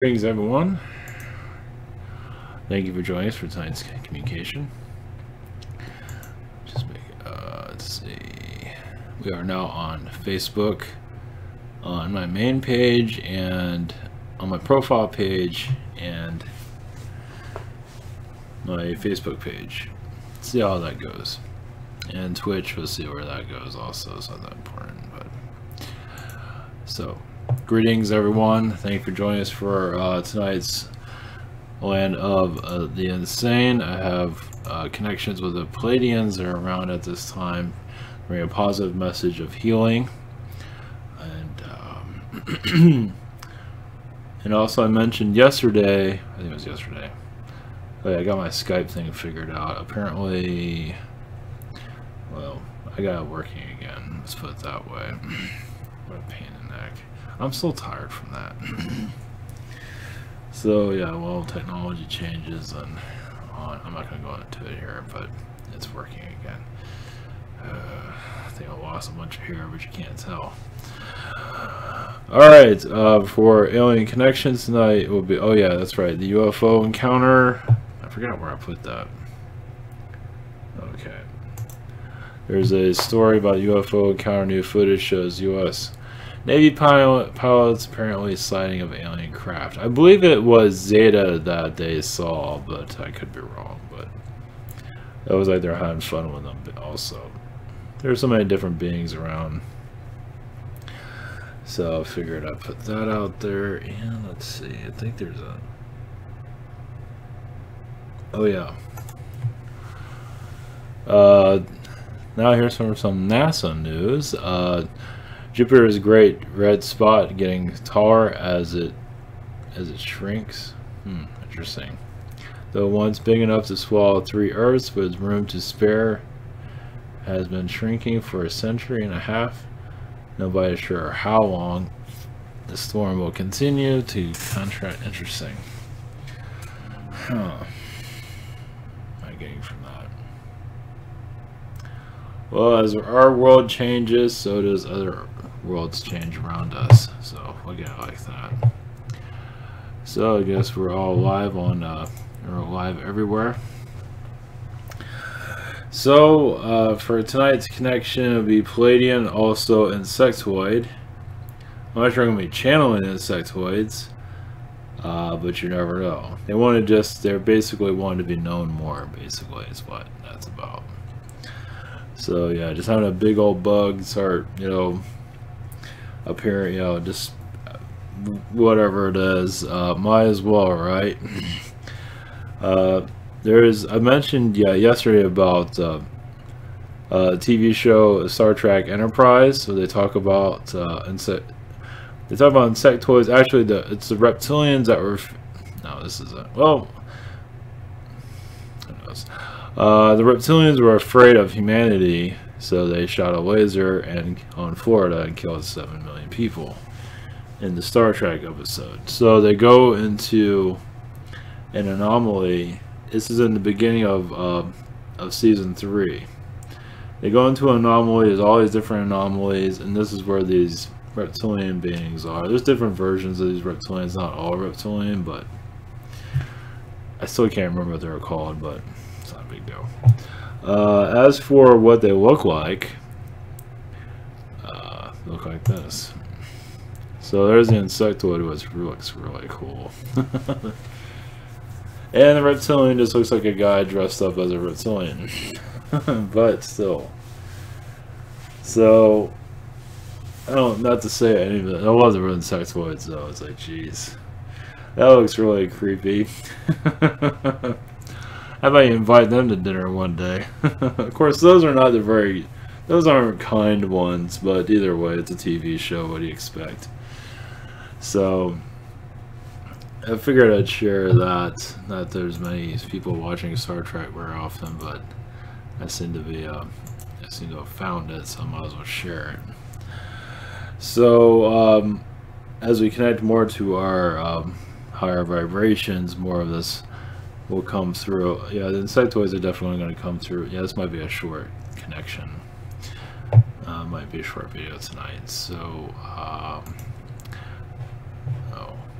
Greetings, everyone. Thank you for joining us for tonight's communication. Let's see. We are now on Facebook, on my main page, and on my profile page, and my Facebook page. See how that goes. And Twitch, we'll see where that goes also. It's not that important, but so. Greetings, everyone. Thank you for joining us for tonight's Land of the Insane. I have connections with the Pleiadians that are around at this time, bring a positive message of healing. And and also I mentioned yesterday, I think it was yesterday, oh yeah, I got my Skype thing figured out. Apparently, well, I got it working again. Let's put it that way. What a pain in the neck. I'm still tired from that. So yeah, well, technology changes and on. I'm not going to go into it here, but it's working again. I think I lost a bunch of hair, but you can't tell. Alright, for Alien Connections tonight, it will be, oh yeah, that's right, the UFO encounter. I forgot where I put that. Okay. There's a story about UFO encounter. New footage shows U.S. Navy pilots apparently sighting of alien craft. I believe it was Zeta that they saw, but I could be wrong. But that was like they're having fun with them. But also, there's so many different beings around. So I figured I'd put that out there. And let's see. I think there's a. Oh yeah. Now here's some NASA news. Jupiter's great red spot getting taller as it shrinks. Interesting. Though once big enough to swallow 3 Earths with room to spare, has been shrinking for a century and a half. Nobody's sure how long the storm will continue to contract. Interesting. Huh. What am I getting from that? Well, as our world changes, so does other worlds change around us. So look at it like that. So I guess we're all live on, we're live everywhere. So for tonight's connection, it'll be Pleiadian, also insectoid. I'm not sure I'm gonna be channeling insectoids, but you never know. They want to they're basically wanting to be known more. Basically, is what that's about. So yeah, just having a big old bug start, appearing, just whatever it is, might as well, right? I mentioned yesterday about a TV show, Star Trek Enterprise. So they talk about insectoids. Actually, it's the reptilians that were. No, this isn't. Well, who knows? The reptilians were afraid of humanity, so they shot a laser on Florida and killed 7 million people in the Star Trek episode. So they go into an anomaly. This is in the beginning of season 3. They go into an anomaly. There's all these different anomalies, and this is where these reptilian beings are. There's different versions of these reptilians. Not all reptilian, but I still can't remember what they're called, but it's not a big deal. As for what they look like this. So there's the insectoid, which looks really cool. And the reptilian just looks like a guy dressed up as a reptilian. But still. So, not to say any of it. I love the insectoids though. It's like, jeez. That looks really creepy. How about you invite them to dinner one day? Of course, those aren't kind ones, but either way, it's a TV show. What do you expect? So, I figured I'd share that. Not there's many people watching Star Trek very often, but I seem to have found it, so I might as well share it. So, as we connect more to our higher vibrations, more of this will come through. Yeah, the insectoids are definitely going to come through. Yeah, this might be a short connection. Might be a short video tonight. So, oh,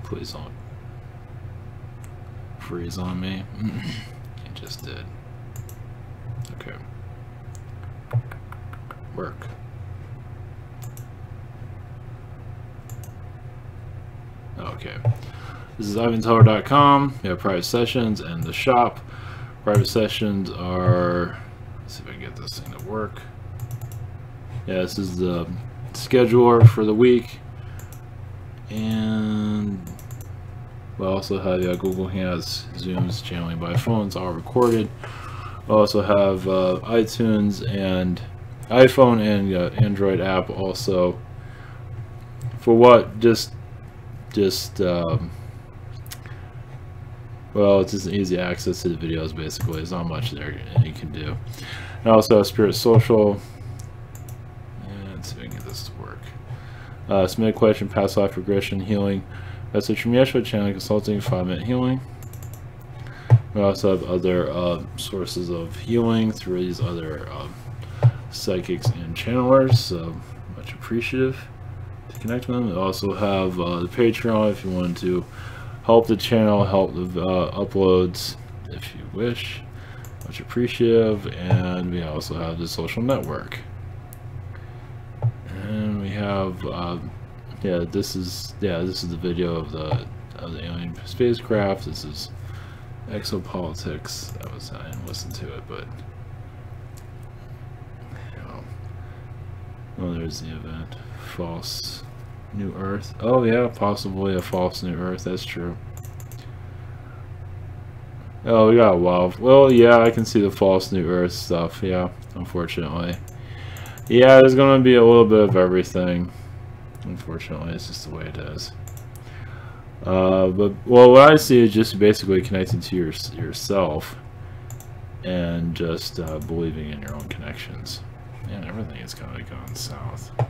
please don't freeze on me. It just did. Okay. Work. Okay. This is ivanteller.com. We have private sessions and the shop. Private sessions are, let's see if I can get this thing to work. Yeah, this is the scheduler for the week. And we also have Google Hangouts, Zooms, channeling by phone. It's all recorded. We also have iTunes and iPhone and Android app also. For what? Well, it's just easy access to the videos, basically. There's not much there you can do. And also have Spirit Social. And let's see if I can get this to work. Submit a question, past life regression, healing. Message from Yeshua, channeling, consulting, 5-minute healing. We also have other sources of healing through these other psychics and channelers, so much appreciative to connect with them. We also have the Patreon if you want to help the channel, help the uploads if you wish. Much appreciative. And we also have the social network. And we have this is the video of the alien spacecraft. This is exopolitics. I didn't listen to it, but oh, there's the event. False New Earth. Oh yeah, possibly a false New Earth. That's true. Oh, we got a wow. Well, yeah, I can see the false New Earth stuff. Yeah, unfortunately. Yeah, there's gonna be a little bit of everything. Unfortunately, it's just the way it is. But well, what I see is just basically connecting to yourself and just believing in your own connections. Man, everything is kind of gone south. I'm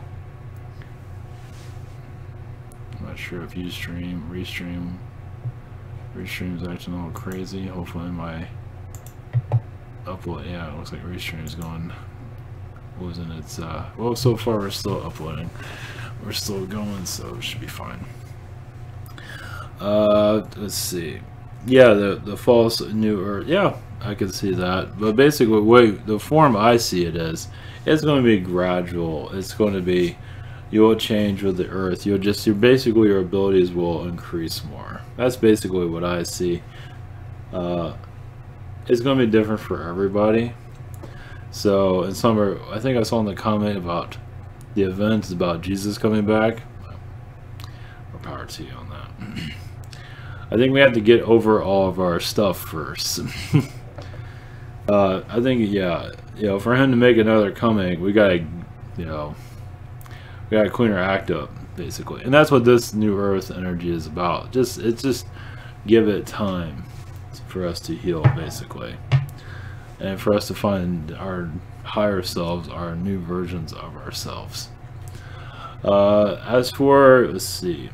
not sure if Restream's acting all crazy. Hopefully my upload, yeah, it looks like Restream's going, losing its, well, so far we're still uploading. We're still going, so it should be fine. Let's see. Yeah, the false New Earth, yeah, I can see that. But basically, the form I see it as, it's going to be gradual. It's going to be, you will change with the earth. Basically your abilities will increase more. That's basically what I see. It's going to be different for everybody. So in summer, I think I saw in the comment about the events about Jesus coming back. More power to you on that. I think we have to get over all of our stuff first. I think, yeah, for him to make another coming, we gotta, we gotta clean our act up, basically. And that's what this New Earth energy is about. It's just give it time for us to heal, basically. And for us to find our higher selves, our new versions of ourselves. As for, let's see.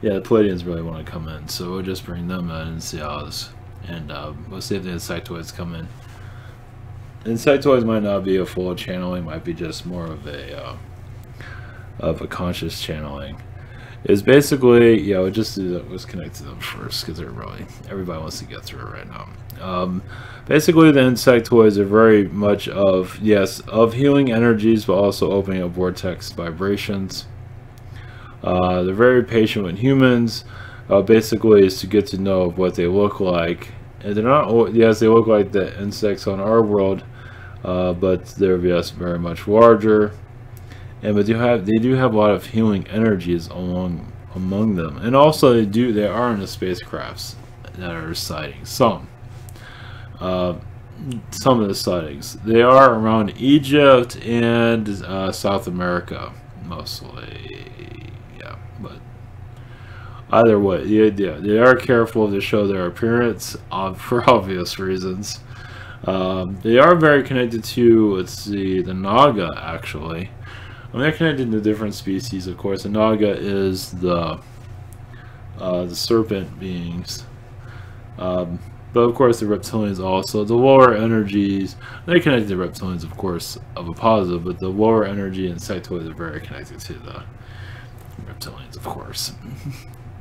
Yeah, the Pleiadians really want to come in, so we'll just bring them in and see how this. And we'll see if the insectoids come in. Insectoids might not be a full channeling, might be just more of a conscious channeling. It's basically, let's connect to them first because everybody wants to get through it right now. Basically, the insectoids are very much of healing energies, but also opening up vortex vibrations. They're very patient with humans. Basically, is to get to know what they look like. And they're not, yes, they look like the insects on our world, but they're very much larger. And they do have a lot of healing energies among them. And also they are in the spacecrafts that are sightings. Some of the sightings. They are around Egypt and South America mostly. Yeah, but either way, they are careful to show their appearance for obvious reasons. They are very connected to, let's see, the Naga, actually. They're connected to different species, of course. The Naga is the serpent beings. But of course the reptilians also. The lower energies, they're connected to reptilians, of course, of a positive, but the lower energy insectoids are very connected to the reptilians, of course.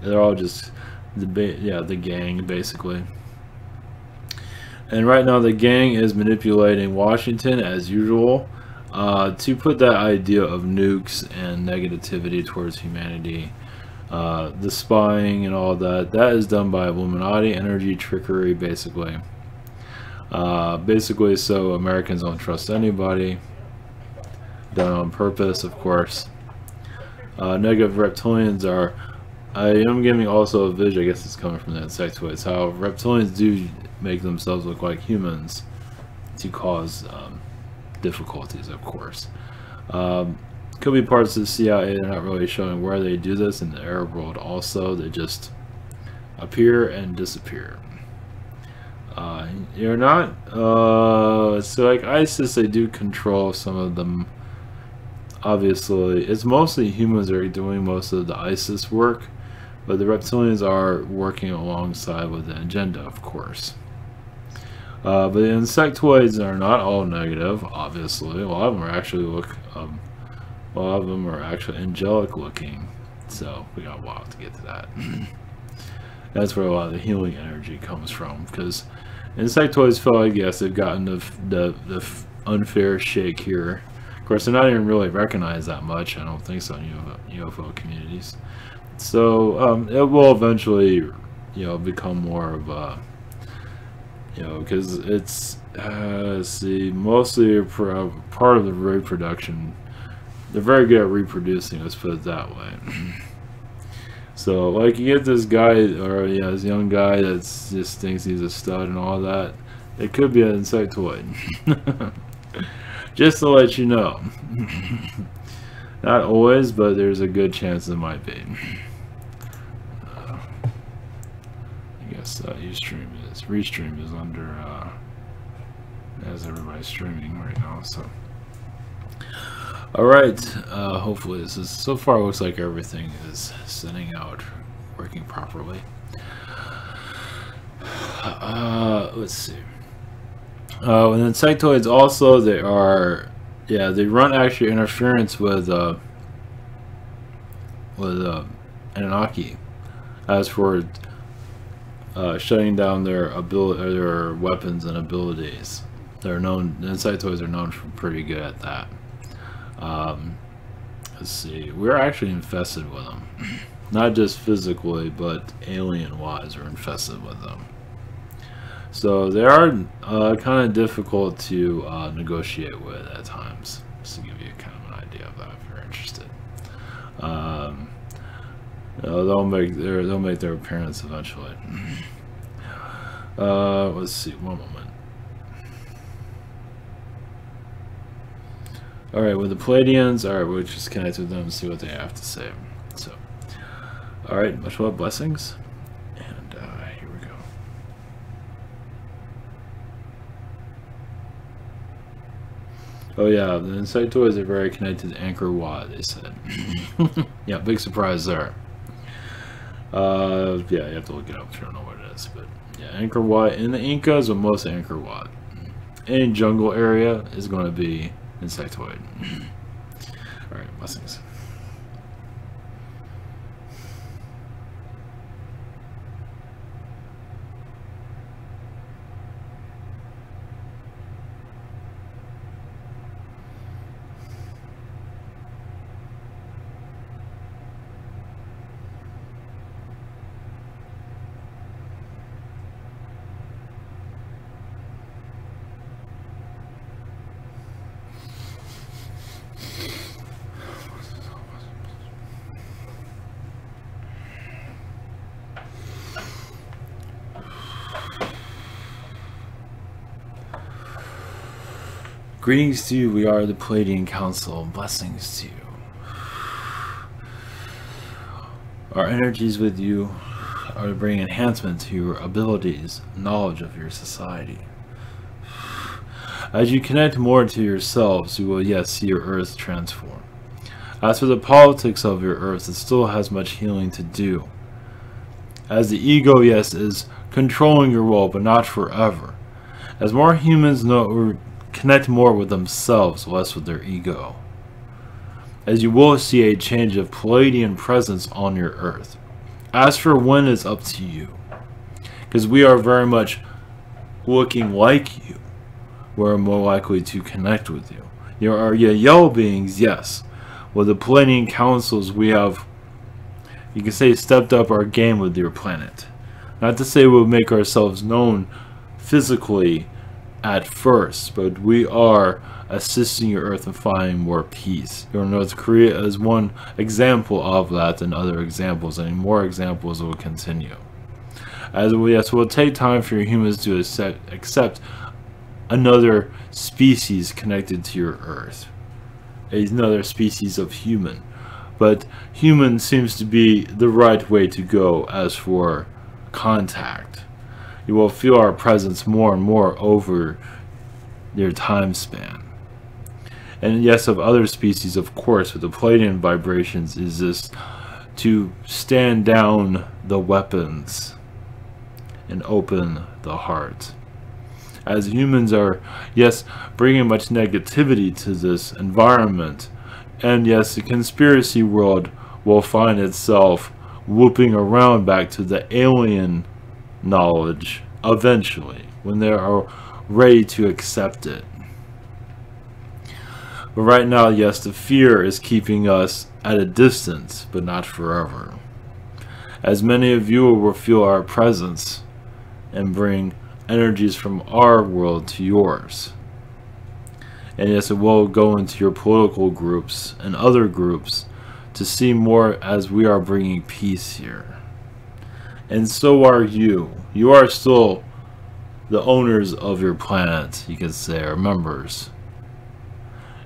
They're all just the gang basically. And right now the gang is manipulating Washington as usual to put that idea of nukes and negativity towards humanity. The spying and all that is done by Illuminati energy trickery basically. Basically so Americans don't trust anybody. Done on purpose, of course. Negative reptilians are, I am giving also a vision, I guess it's coming from the insectoids, how reptilians do make themselves look like humans to cause difficulties, of course. Could be parts of the CIA, they're not really showing where they do this. In the Arab world also, they just appear and disappear. You're not, so like ISIS, they do control some of them. Obviously, it's mostly humans that are doing most of the ISIS work, but the reptilians are working alongside with the agenda, of course. But the insectoids are not all negative, obviously. A lot of them are actually angelic looking, so we got a while to get to that. That's where a lot of the healing energy comes from, because insectoids feel like, yes, they've gotten the unfair shake here. Of course, they're not even really recognized that much, I don't think so, in UFO communities. So it will eventually, become more of a, because it's, mostly part of the reproduction. They're very good at reproducing, let's put it that way. So, like, you get this guy, or this young guy that just thinks he's a stud and all that. It could be an insectoid. Just to let you know. Not always, but there's a good chance it might be. I guess Restream is under, as everybody's streaming right now, so. Alright, hopefully this is, so far it looks like everything is setting out, working properly. Let's see. And insectoids also, they are, they run actually interference with Anunnaki, as for shutting down their weapons and abilities. The insectoids are known for pretty good at that. Let's see, we're actually infested with them. Not just physically, but alien-wise, we're infested with them. So they are kind of difficult to negotiate with at times, just to give you kind of an idea of that if you're interested. They'll make their appearance eventually. Let's see, one moment. Alright, with the Pleiadians, alright, we'll just connect with them and see what they have to say. So, alright, much love, blessings, and here we go. Oh yeah, the insectoids are very connected to Angkor Wat, they said. Yeah, big surprise there. Yeah, you have to look it up if you don't know what it is, but yeah, Angkor Wat, and the Incas are most Angkor Wat. Any jungle area is going to be insectoid. Alright, blessings. Greetings to you, we are the Pleiadian Council, blessings to you. Our energies with you are to bring enhancement to your abilities, knowledge of your society. As you connect more to yourselves, you will, yes, see your earth transform. As for the politics of your earth, it still has much healing to do. As the ego, yes, is controlling your world, but not forever. As more humans connect more with themselves, less with their ego. As you will see a change of Pleiadian presence on your earth. As for when, it's up to you. Because we are very much looking like you. We're more likely to connect with you. There are yellow beings, yes. With the Pleiadian councils, we have, you can say, stepped up our game with your planet. Not to say we'll make ourselves known physically at first, but we are assisting your Earth in finding more peace. Your North Korea is one example of that, and other examples, and more examples will continue. As we, yes, it will take time for your humans to accept another species connected to your Earth. Another species of human. But human seems to be the right way to go as for contact. You will feel our presence more and more over your time span. And yes, of other species, of course, with the Pleiadian vibrations, is this to stand down the weapons and open the heart. As humans are, yes, bringing much negativity to this environment, and yes, the conspiracy world will find itself whooping around back to the alien knowledge eventually, when they are ready to accept it. But right now, yes, the fear is keeping us at a distance, but not forever. As many of you will feel our presence and bring energies from our world to yours. And yes, it will go into your political groups and other groups to see more, as we are bringing peace here. And so are you. You are still the owners of your planet, you could say, or members.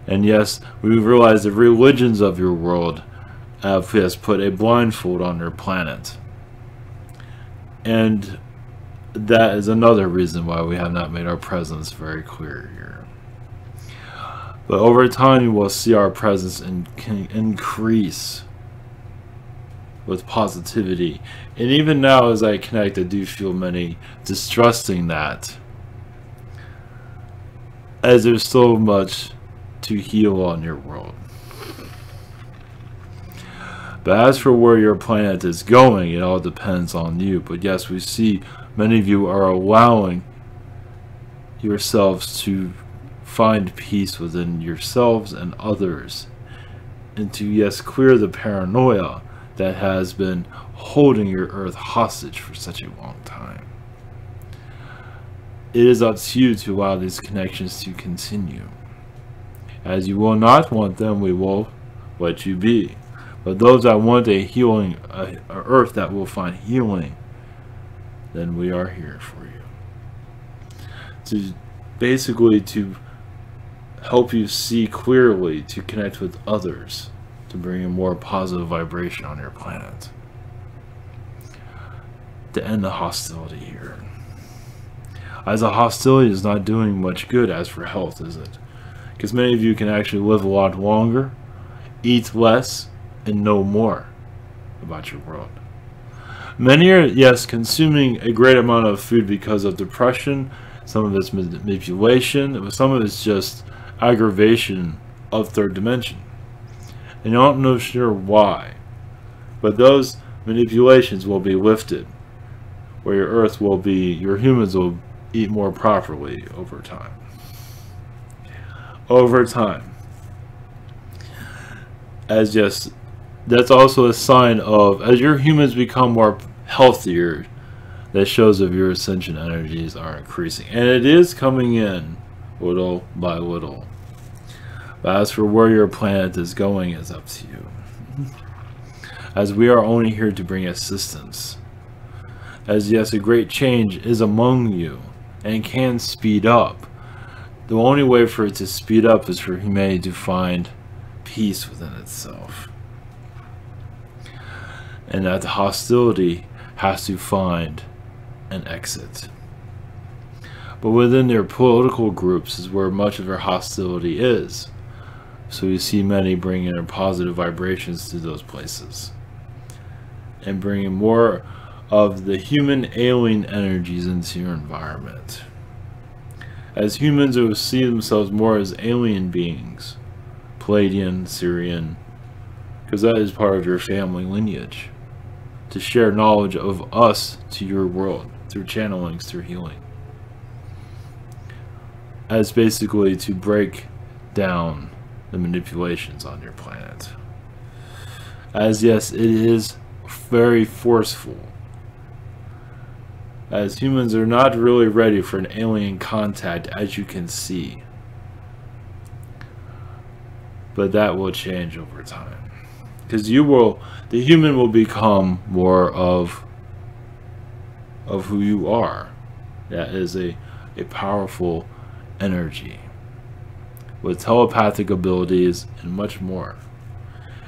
And yes, we realize the religions of your world have put a blindfold on your planet. And that is another reason why we have not made our presence very clear here. But over time, you will see our presence increase with positivity. And even now, as I connect, I do feel many distrusting that, as there's so much to heal on your world. But as for where your planet is going, it all depends on you. But yes, we see many of you are allowing yourselves to find peace within yourselves and others, and to, yes, clear the paranoia that has been holding your Earth hostage for such a long time. It is up to you to allow these connections to continue. As you will not want them, we will let you be. But those that want a healing, a Earth that will find healing, then we are here for you. To basically to help you see clearly, to connect with others, to bring a more positive vibration on your planet, to end the hostility here. As the hostility is not doing much good as for health, is it? Because many of you can actually live a lot longer, eat less, and know more about your world. Many are, yes, consuming a great amount of food because of depression, some of it's manipulation, some of it's just aggravation of third dimension. And you don't know sure why, but those manipulations will be lifted, where your Earth will be, your humans will eat more properly over time. Over time. As just, that's also a sign of, as your humans become more healthier, that shows that your ascension energies are increasing. And it is coming in little by little. But as for where your planet is going, is up to you. As we are only here to bring assistance. As yes, a great change is among you and can speed up. The only way for it to speed up is for humanity to find peace within itself. And that the hostility has to find an exit. But within their political groups is where much of their hostility is. So you see many bringing their positive vibrations to those places. And bringing more of the human alien energies into your environment. As humans who see themselves more as alien beings, Pleiadian, Syrian, because that is part of your family lineage. to share knowledge of us to your world through channelings, through healing. As basically to break down the manipulations on your planet. As yes, it is very forceful. As humans are not really ready for an alien contact, as you can see. But that will change over time. Because the human will become more of who you are. That is a powerful energy with telepathic abilities and much more.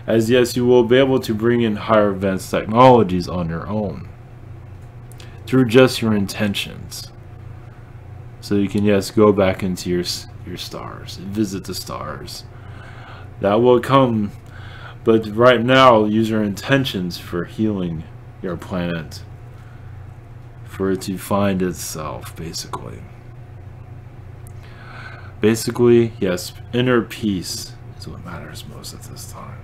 As yes, you will be able to bring in higher advanced technologies on your own through just your intentions. So you can yes go back into your stars and visit the stars. That will come, but right now use your intentions for healing your planet, for it to find itself, basically. Basically, yes, inner peace is what matters most at this time.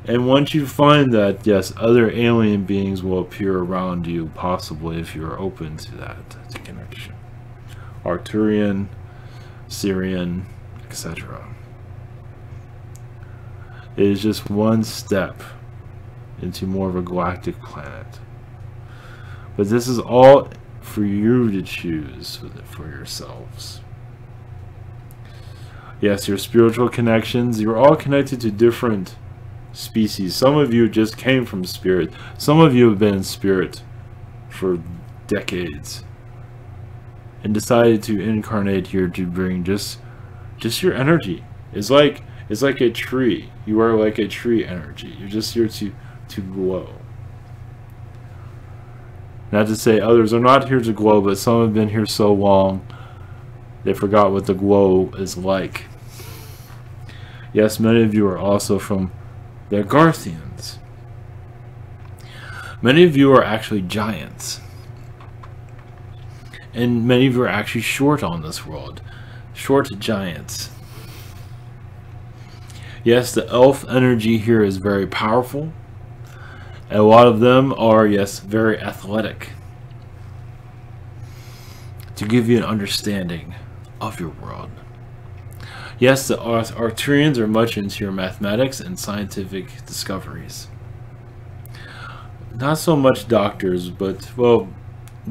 And once you find that, yes, other alien beings will appear around you, possibly if you are open to that to connection. Arcturian, Syrian, etc. It is just one step into more of a galactic planet. But this is all for you to choose for yourselves. Yes, your spiritual connections, you're all connected to different species. Some of you just came from spirit. Some of you have been in spirit for decades and decided to incarnate here to bring just your energy. It's like a tree. You are like a tree energy. You're just here to glow. Not to say others are not here to glow, but some have been here so long they forgot what the glow is like. Yes, many of you are also from the Garthians. Many of you are actually giants. And many of you are actually short on this world. Short giants. Yes, the elf energy here is very powerful. And a lot of them are, yes, very athletic. To give you an understanding of your world. Yes, the Arcturians are much into your mathematics and scientific discoveries. Not so much doctors, but, well,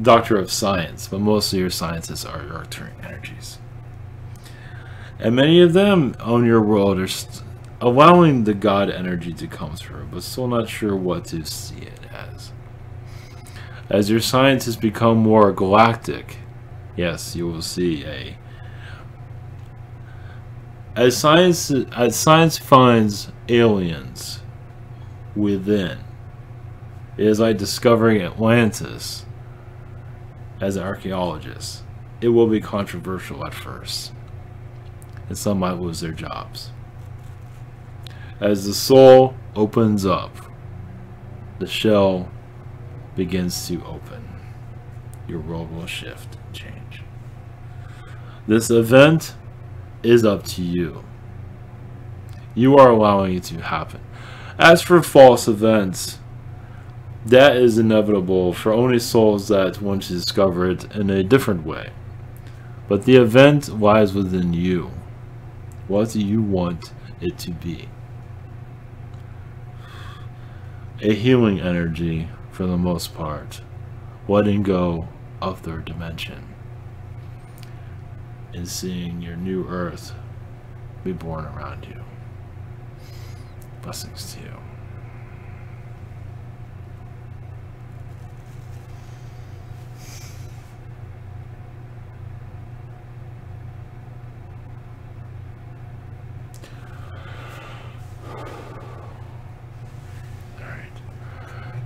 doctor of science, but mostly your scientists are your Arcturian energies. And many of them on your world are allowing the God energy to come through, but still not sure what to see it as. As your scientists become more galactic, yes, you will see as science finds aliens within, it is like discovering Atlantis as an archaeologist. It will be controversial at first, and some might lose their jobs. As the soul opens up, the shell begins to open. Your world will shift and change. This event is up to you. You are allowing it to happen. As for false events, that is inevitable for only souls that want to discover it in a different way. But the event lies within you. What do you want it to be? A healing energy, for the most part, letting go of their dimension and seeing your new earth be born around you. Blessings to you.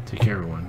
Take care, everyone.